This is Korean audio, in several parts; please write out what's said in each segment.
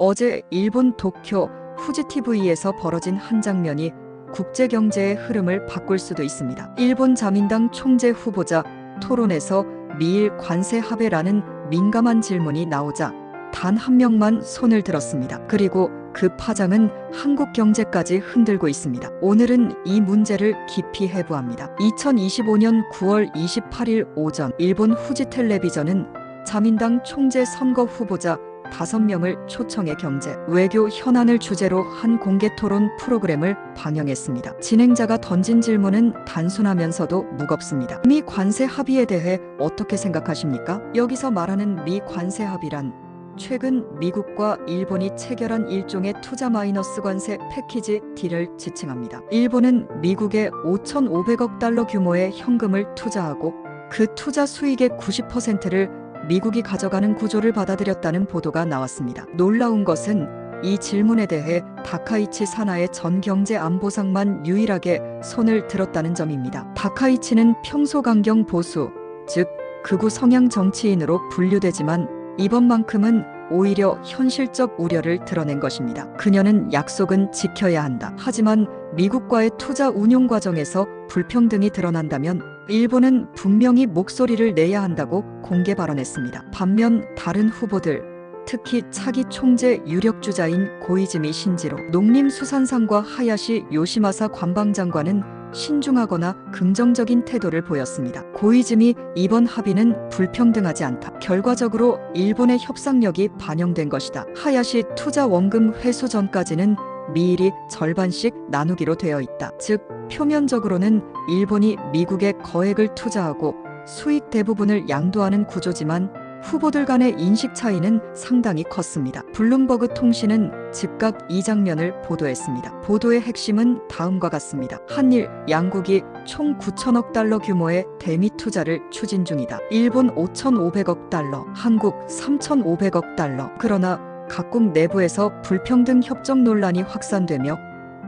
어제 일본 도쿄 후지TV에서 벌어진 한 장면이 국제 경제의 흐름을 바꿀 수도 있습니다. 일본 자민당 총재 후보자 토론에서 미일 관세 합의라는 민감한 질문이 나오자 단 한 명만 손을 들었습니다. 그리고 그 파장은 한국 경제까지 흔들고 있습니다. 오늘은 이 문제를 깊이 해부합니다. 2025년 9월 28일 오전 일본 후지텔레비전은 자민당 총재 선거 후보자 5명을 초청해 경제, 외교 현안을 주제로 한 공개 토론 프로그램을 방영했습니다. 진행자가 던진 질문은 단순하면서도 무겁습니다. 미 관세 합의에 대해 어떻게 생각하십니까? 여기서 말하는 미 관세 합의란 최근 미국과 일본이 체결한 일종의 투자 마이너스 관세 패키지 딜을 지칭합니다. 일본은 미국에 5,500억 달러 규모의 현금을 투자하고 그 투자 수익의 90%를 미국이 가져가는 구조를 받아들였다는 보도가 나왔습니다. 놀라운 것은 이 질문에 대해 다카이치 사나의 전 경제안보상만 유일하게 손을 들었다는 점입니다. 다카이치는 평소 강경 보수, 즉 극우 성향 정치인으로 분류되지만 이번만큼은 오히려 현실적 우려를 드러낸 것입니다. 그녀는 약속은 지켜야 한다. 하지만 미국과의 투자 운용 과정에서 불평등이 드러난다면 일본은 분명히 목소리를 내야 한다고 공개 발언했습니다. 반면 다른 후보들, 특히 차기 총재 유력 주자인 고이즈미 신지로, 농림수산상과 하야시 요시마사 관방장관은 신중하거나 긍정적인 태도를 보였습니다. 고이즈미 이번 합의는 불평등하지 않다. 결과적으로 일본의 협상력이 반영된 것이다. 하야시 투자 원금 회수 전까지는 미일이 절반씩 나누기로 되어 있다. 즉 표면적으로는 일본이 미국에 거액을 투자하고 수익 대부분을 양도하는 구조지만 후보들 간의 인식 차이는 상당히 컸습니다. 블룸버그 통신은 즉각 이 장면을 보도했습니다. 보도의 핵심은 다음과 같습니다. 한일 양국이 총 9천억 달러 규모의 대미 투자를 추진 중이다. 일본 5,500억 달러, 한국 3,500억 달러. 그러나 각국 내부에서 불평등 협정 논란이 확산되며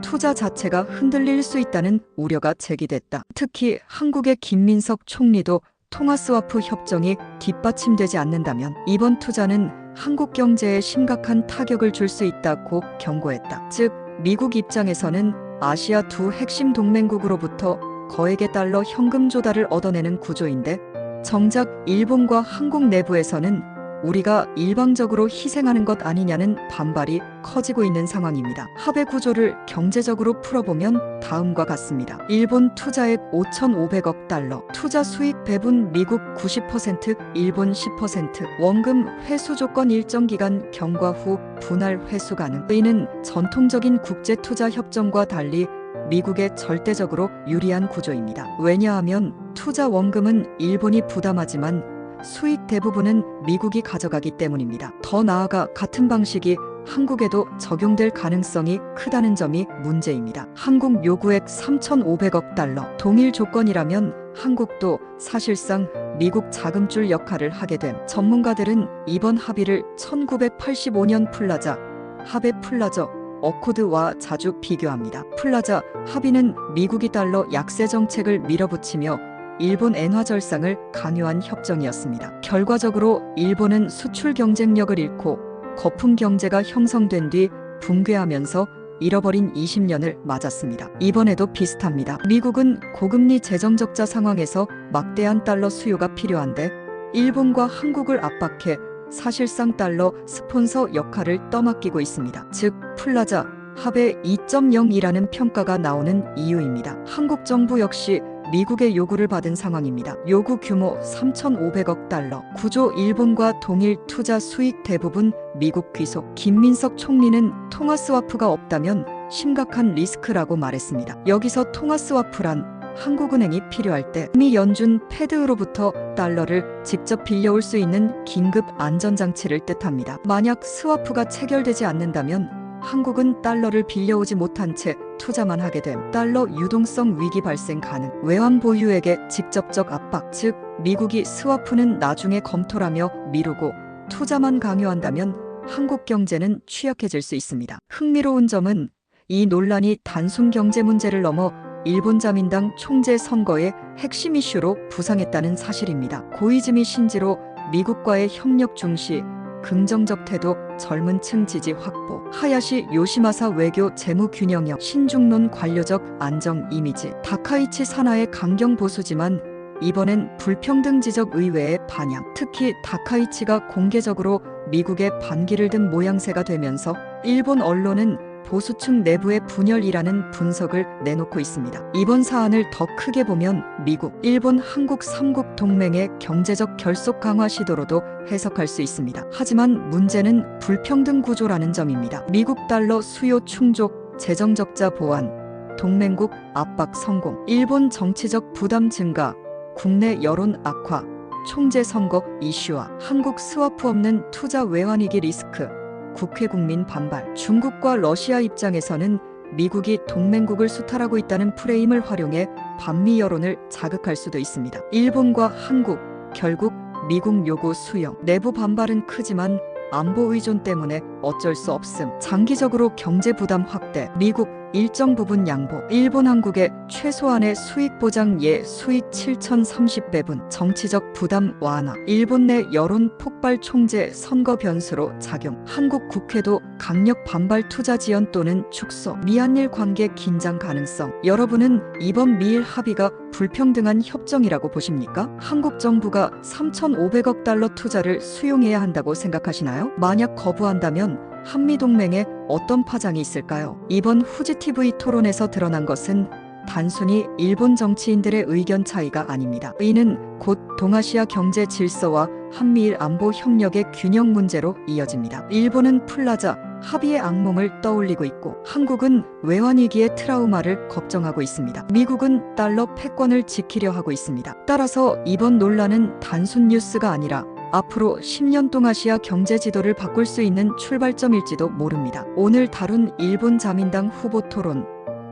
투자 자체가 흔들릴 수 있다는 우려가 제기됐다. 특히 한국의 김민석 총리도 통화스와프 협정이 뒷받침되지 않는다면 이번 투자는 한국 경제에 심각한 타격을 줄 수 있다고 경고했다. 즉 미국 입장에서는 아시아 두 핵심 동맹국으로부터 거액의 달러 현금 조달을 얻어내는 구조인데 정작 일본과 한국 내부에서는 우리가 일방적으로 희생하는 것 아니냐는 반발이 커지고 있는 상황입니다. 합의 구조를 경제적으로 풀어보면 다음과 같습니다. 일본 투자액 5,500억 달러, 투자 수익 배분 미국 90%, 일본 10%, 원금 회수 조건 일정 기간 경과 후 분할 회수 가능. 이는 전통적인 국제투자협정과 달리 미국에 절대적으로 유리한 구조입니다. 왜냐하면 투자 원금은 일본이 부담하지만 수익 대부분은 미국이 가져가기 때문입니다. 더 나아가 같은 방식이 한국에도 적용될 가능성이 크다는 점이 문제입니다. 한국 요구액 3,500억 달러, 동일 조건이라면 한국도 사실상 미국 자금줄 역할을 하게 됨. 전문가들은 이번 합의를 1985년 플라자, 합의 플라저, 어코드와 자주 비교합니다. 플라자 합의는 미국이 달러 약세 정책을 밀어붙이며 일본 엔화 절상을 강요한 협정이었습니다. 결과적으로 일본은 수출 경쟁력을 잃고 거품 경제가 형성된 뒤 붕괴하면서 잃어버린 20년을 맞았습니다. 이번에도 비슷합니다. 미국은 고금리 재정적자 상황에서 막대한 달러 수요가 필요한데 일본과 한국을 압박해 사실상 달러 스폰서 역할을 떠맡기고 있습니다. 즉 플라자 합의 2.0이라는 평가가 나오는 이유입니다. 한국 정부 역시 미국의 요구를 받은 상황입니다. 요구 규모 3,500억 달러, 구조 일본과 동일 투자 수익 대부분 미국 귀속. 김민석 총리는 통화스와프가 없다면 심각한 리스크라고 말했습니다. 여기서 통화스와프란 한국은행이 필요할 때 미 연준 패드로부터 달러를 직접 빌려올 수 있는 긴급 안전장치를 뜻합니다. 만약 스와프가 체결되지 않는다면 한국은 달러를 빌려오지 못한 채 투자만 하게 됨. 달러 유동성 위기 발생 가능. 외환 보유액의 직접적 압박, 즉 미국이 스와프는 나중에 검토라며 미루고 투자만 강요한다면 한국 경제는 취약해질 수 있습니다. 흥미로운 점은 이 논란이 단순 경제 문제를 넘어 일본 자민당 총재 선거의 핵심 이슈로 부상했다는 사실입니다. 고이즈미 신지로 미국과의 협력 중시, 긍정적 태도, 젊은 층 지지 확보. 하야시 요시마사 외교 재무 균형형, 신중론 관료적 안정 이미지. 다카이치 산하의 강경 보수지만 이번엔 불평등 지적 의회의 반향. 특히 다카이치가 공개적으로 미국의 반기를 든 모양새가 되면서 일본 언론은 보수층 내부의 분열이라는 분석을 내놓고 있습니다. 이번 사안을 더 크게 보면 미국, 일본, 한국 3국 동맹의 경제적 결속 강화 시도로도 해석할 수 있습니다. 하지만 문제는 불평등 구조라는 점입니다. 미국 달러 수요 충족, 재정 적자 보완, 동맹국 압박 성공, 일본 정치적 부담 증가, 국내 여론 악화, 총재 선거 이슈화, 한국 스와프 없는 투자 외환위기 리스크, 국회 국민 반발. 중국과 러시아 입장에서는 미국이 동맹국을 수탈하고 있다는 프레임을 활용해 반미 여론을 자극할 수도 있습니다. 일본과 한국, 결국 미국 요구 수용. 내부 반발은 크지만 안보 의존 때문에 어쩔 수 없음. 장기적으로 경제 부담 확대. 미국 일정 부분 양보. 일본 한국의 최소한의 수익 보장 수익 7,030배분. 정치적 부담 완화. 일본 내 여론 폭발 총재 선거 변수로 작용. 한국 국회도 강력 반발 투자 지연 또는 축소. 미한일 관계 긴장 가능성. 여러분은 이번 미일 합의가 불평등한 협정이라고 보십니까? 한국 정부가 3,500억 달러 투자를 수용해야 한다고 생각하시나요? 만약 거부한다면 한미동맹에 어떤 파장이 있을까요? 이번 후지TV 토론에서 드러난 것은 단순히 일본 정치인들의 의견 차이가 아닙니다. 이는 곧 동아시아 경제 질서와 한미일 안보 협력의 균형 문제로 이어집니다. 일본은 플라자 합의의 악몽을 떠올리고 있고 한국은 외환위기의 트라우마를 걱정하고 있습니다. 미국은 달러 패권을 지키려 하고 있습니다. 따라서 이번 논란은 단순 뉴스가 아니라 앞으로 10년 동아시아 경제 지도를 바꿀 수 있는 출발점일지도 모릅니다. 오늘 다룬 일본 자민당 후보 토론,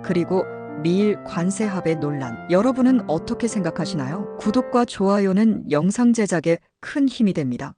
그리고 미일 관세 합의 논란, 여러분은 어떻게 생각하시나요? 구독과 좋아요는 영상 제작에 큰 힘이 됩니다.